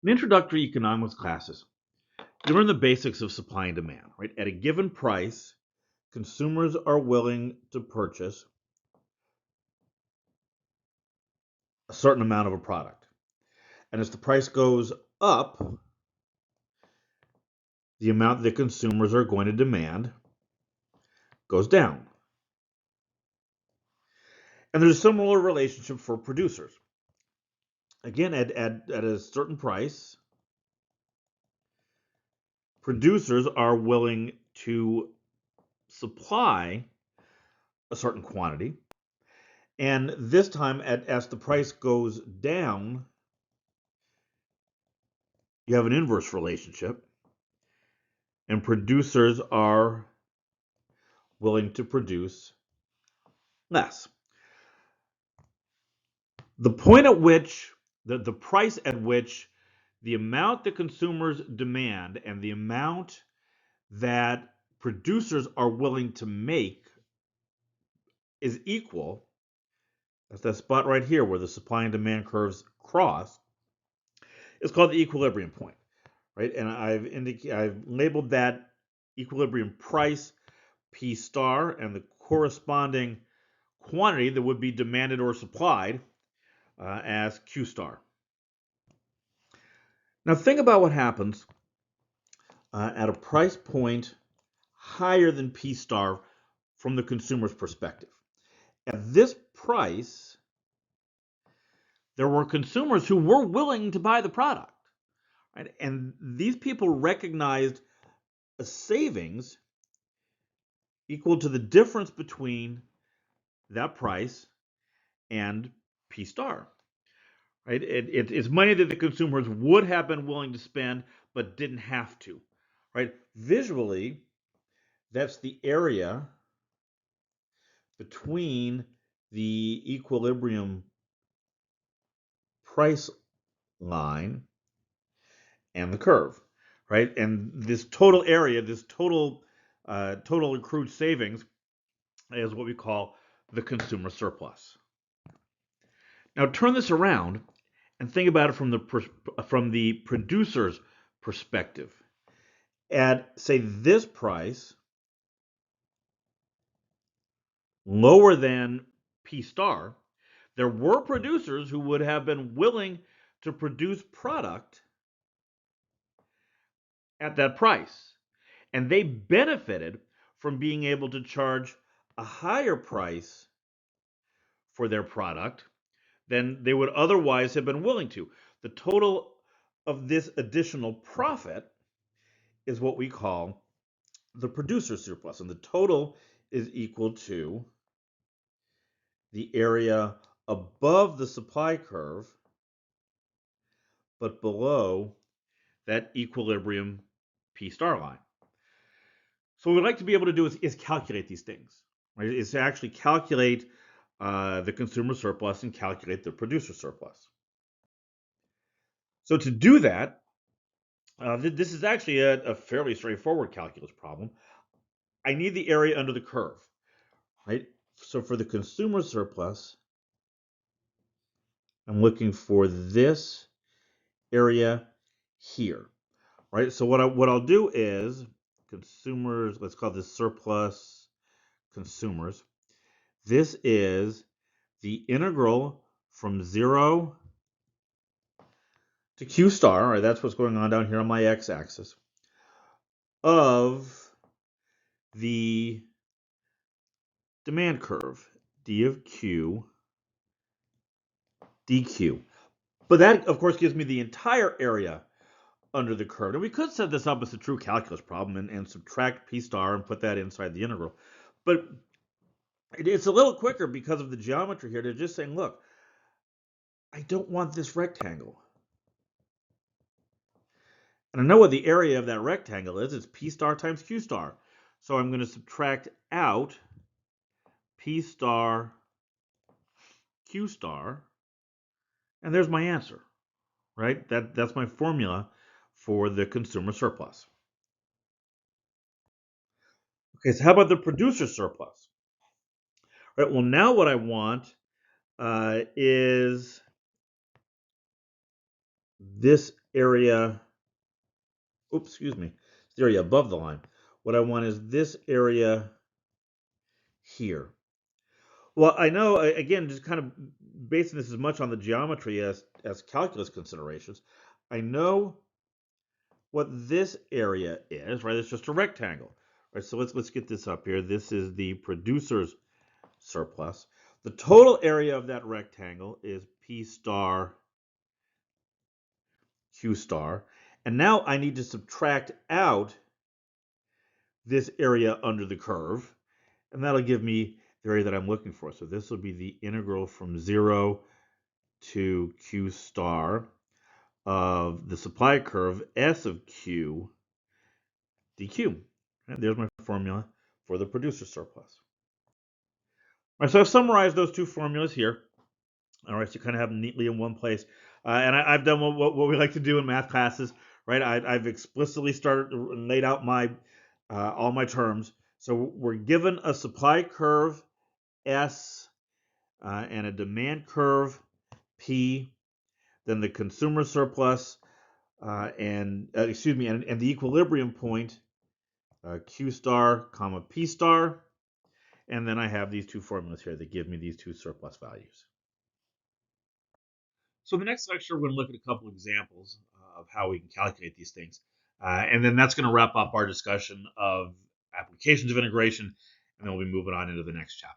In introductory economics classes, you learn the basics of supply and demand, right? At a given price, consumers are willing to purchase a certain amount of a product. And as the price goes up, the amount that consumers are going to demand goes down. And there's a similar relationship for producers. Again, at a certain price, producers are willing to supply a certain quantity. And this time, as the price goes down, you have an inverse relationship. And producers are willing to produce less. The point at which, the price at which the amount that consumers demand and the amount that producers are willing to make is equal, that's that spot right here where the supply and demand curves cross, is called the equilibrium point, right? And I've labeled that equilibrium price P star and the corresponding quantity that would be demanded or supplied as Q star. Now think about what happens at a price point higher than P star from the consumer's perspective. At this price, there were consumers who were willing to buy the product, right? And these people recognized a savings equal to the difference between that price and P star. Right? It's money that the consumers would have been willing to spend but didn't have to. Right? Visually, that's the area between the equilibrium price line and the curve, right? And this total area, this total accrued savings, is what we call the consumer surplus. Now turn this around and think about it from the producer's perspective. At say this price, lower than P star, there were producers who would have been willing to produce product at that price. And they benefited from being able to charge a higher price for their product than they would otherwise have been willing to. The total of this additional profit is what we call the producer surplus. And the total is equal to the area above the supply curve, but below that equilibrium P star line. So what we'd like to be able to do is calculate these things, right? Is to actually calculate the consumer surplus and calculate the producer surplus. So to do that, this is actually a fairly straightforward calculus problem. I need the area under the curve, right? So for the consumer surplus, I'm looking for this area here, right? So what I'll do is consumers, let's call this surplus consumers. This is the integral from 0 to Q star, right? That's what's going on down here on my x-axis, of the demand curve, d of q dq. But that, of course, gives me the entire area under the curve. And we could set this up as a true calculus problem and subtract P star and put that inside the integral. But it's a little quicker because of the geometry here to just saying, look, I don't want this rectangle. And I know what the area of that rectangle is. It's P star times Q star. So I'm going to subtract out P star Q star. And there's my answer, right? That's my formula for the consumer surplus. Okay, so how about the producer surplus? All right, well, now what I want is this area, oops, excuse me, it's the area above the line. What I want is this area here. Well, I know, again, just kind of basing this as much on the geometry as calculus considerations, I know what this area is, right? It's just a rectangle, right? So let's get this up here. This is the producer's surplus. The total area of that rectangle is P star Q star. And now I need to subtract out this area under the curve, and that'll give me the area that I'm looking for. So this will be the integral from 0 to Q star of the supply curve S of Q dq. And there's my formula for the producer surplus. All right, so I've summarized those two formulas here. All right, so you kind of have them neatly in one place. And I've done what we like to do in math classes, right? I've explicitly started and laid out my all my terms. So we're given a supply curve S and a demand curve P, then the consumer surplus and the equilibrium point Q star comma P star, and then I have these two formulas here that give me these two surplus values. So in the next lecture, we're going to look at a couple examples of how we can calculate these things. And then that's going to wrap up our discussion of applications of integration, and then we'll be moving on into the next chapter.